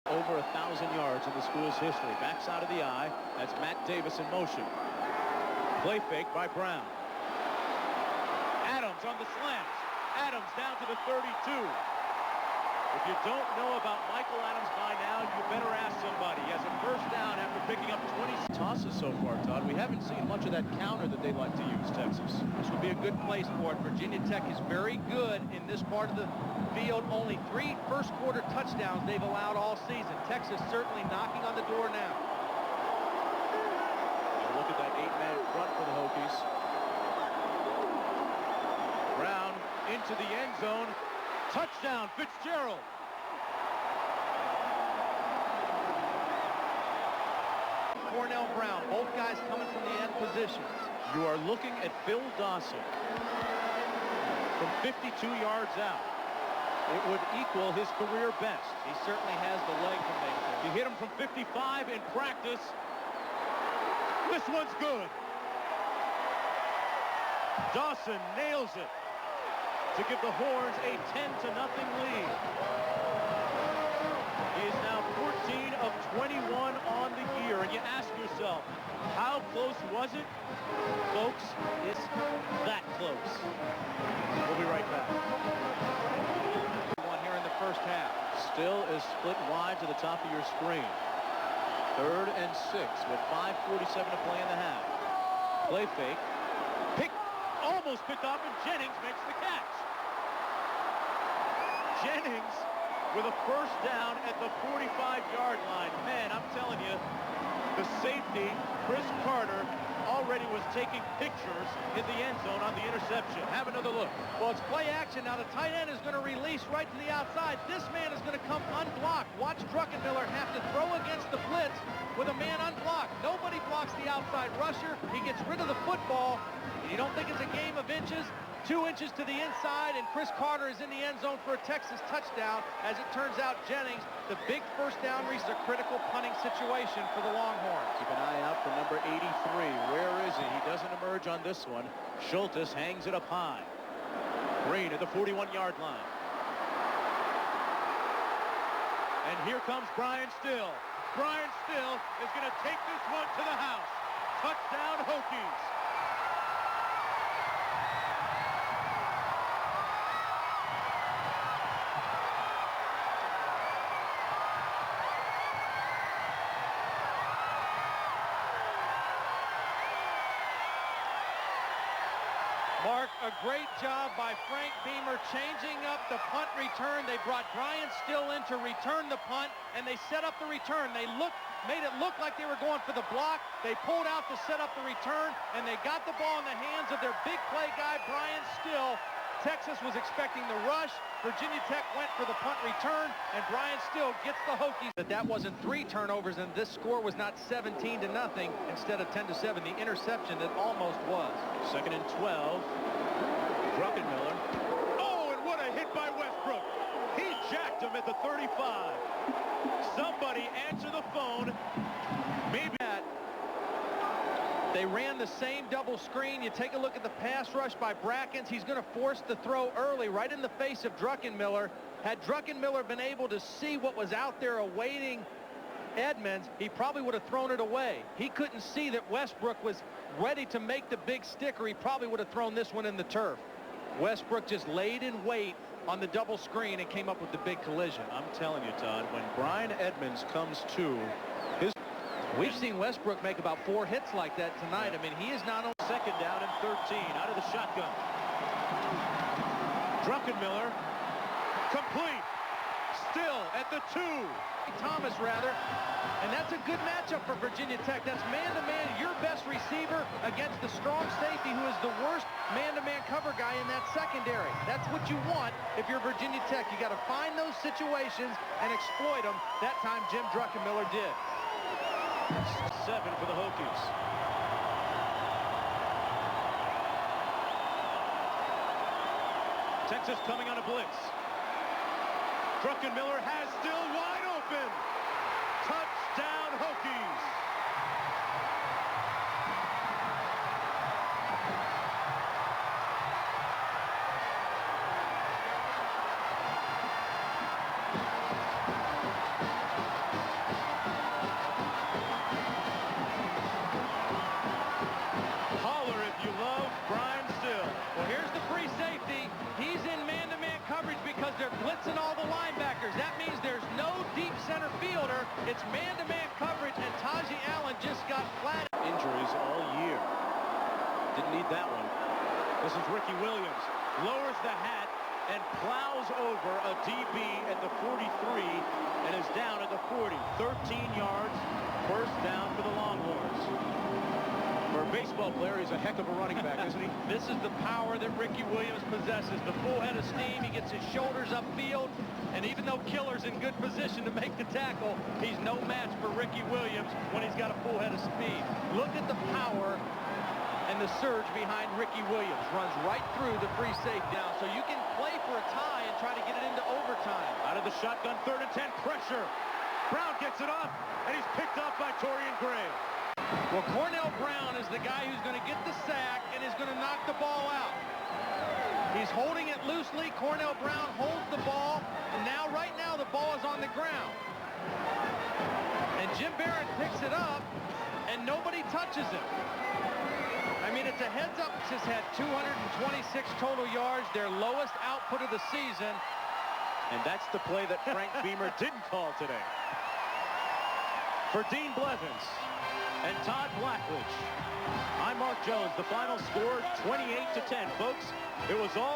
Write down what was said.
Over 1,000 yards in the school's history. Backside of the eye. That's Matt Davis in motion. Play fake by Brown. Adams on the slants. Adams down to the 32. If you don't know about Michael Adams by now, you better ask somebody. He has a first down after picking up 20 tosses so far, Todd. We haven't seen much of that counter that they like to use, Texas. This would be a good place for it. Virginia Tech is very good in this part of the field. Only 3 first-quarter touchdowns they've allowed all season. Texas certainly knocking on the door now. Look at that 8-man front for the Hokies. Brown into the end zone. Touchdown, Fitzgerald. Cornell Brown, both guys coming from the end position. You are looking at Phil Dawson from 52 yards out. It would equal his career best. He certainly has the leg to make it. You hit him from 55 in practice. This one's good. Dawson nails it to give the Horns a 10-0 lead. He is now 14 of 21 on the year, and you ask yourself, how close was it? Folks, it's that close. We'll be right back. One here in the first half. Still is split wide to the top of your screen. 3rd and 6 with 5:47 to play in the half. Play fake. Almost picked off, and Jennings makes the catch. Jennings with a first down at the 45-yard line. Man, I'm telling you, the safety, Chris Carter, already was taking pictures in the end zone on the interception. Have another look. Well, it's play action. Now the tight end is going to release right to the outside. This man is going to come unblocked. Watch Druckenmiller have to throw against the blitz with a man unblocked. Nobody blocks the outside rusher. He gets rid of the football. You don't think it's a game of inches? 2 inches to the inside, and Chris Carter is in the end zone for a Texas touchdown. As it turns out, Jennings, the big first down reaches a critical punting situation for the Longhorns. Keep an eye out for number 83. Where is he? He doesn't emerge on this one. Schultes hangs it up high. Green at the 41-yard line. And here comes Brian Still. Brian Still is going to take this one to the house. Touchdown, Hokies. Mark, a great job by Frank Beamer changing up the punt return. They brought Brian Still in to return the punt, and they set up the return. They made it look like they were going for the block. They pulled out to set up the return, and they got the ball in the hands of their big play guy, Brian Still. Texas was expecting the rush. Virginia Tech went for the punt return, and Brian Still gets the Hokies. That wasn't 3 turnovers, and this score was not 17-0 instead of 10-7. The interception that almost was. 2nd and 12. Druckenmiller. Oh, and what a hit by Westbrook. He jacked him at the 35. Somebody answer the phone. Maybe that. They ran the same double screen. You take a look at the pass rush by Brackens. He's going to force the throw early, right in the face of Druckenmiller. Had Druckenmiller been able to see what was out there awaiting Edmonds, he probably would have thrown it away. He couldn't see that Westbrook was ready to make the big stick, or he probably would have thrown this one in the turf. Westbrook just laid in wait on the double screen and came up with the big collision. I'm telling you, Todd, when Brian Edmonds comes to his... We've seen Westbrook make about 4 hits like that tonight. I mean, he is not only... 2nd down and 13 out of the shotgun. Druckenmiller, complete. Still at the 2. Thomas, rather. And that's a good matchup for Virginia Tech. That's man-to-man, your best receiver against the strong safety who is the worst man-to-man cover guy in that secondary. That's what you want if you're Virginia Tech. You got to find those situations and exploit them. That time, Jim Druckenmiller did. 7 for the Hokies. Texas coming on a blitz. Druckenmiller has Still wide open. Touchdown, Hokies. center fielder. It's man-to-man coverage, and Taji Allen just got flat. Injuries all year. Didn't need that one. This is Ricky Williams. Lowers the hat and plows over a DB at the 43 and is down at the 40. 13 yards. First down for the Longhorns. For a baseball player, he's a heck of a running back, isn't he? This is the power that Ricky Williams possesses. The full head of steam. He gets his shoulders upfield. And even though Killer's in good position to make the tackle, he's no match for Ricky Williams when he's got a full head of speed. Look at the power and the surge behind Ricky Williams. Runs right through the free safety down. So you can play for a tie and try to get it into overtime. Out of the shotgun, 3rd and 10, pressure. Brown gets it off, and he's picked up by Torian Gray. Well, Cornell Brown is the guy who's going to get the sack and is going to knock the ball out. He's holding it loosely. Cornell Brown holds the ball, and now, right now, the ball is on the ground. And Jim Barron picks it up, and nobody touches him. I mean, it's a heads-up. Just had 226 total yards, their lowest output of the season. And that's the play that Frank Beamer didn't call today. For Dean Blevins and Todd Blackledge, I'm Mark Jones. The final score, 28-10. Folks, it was all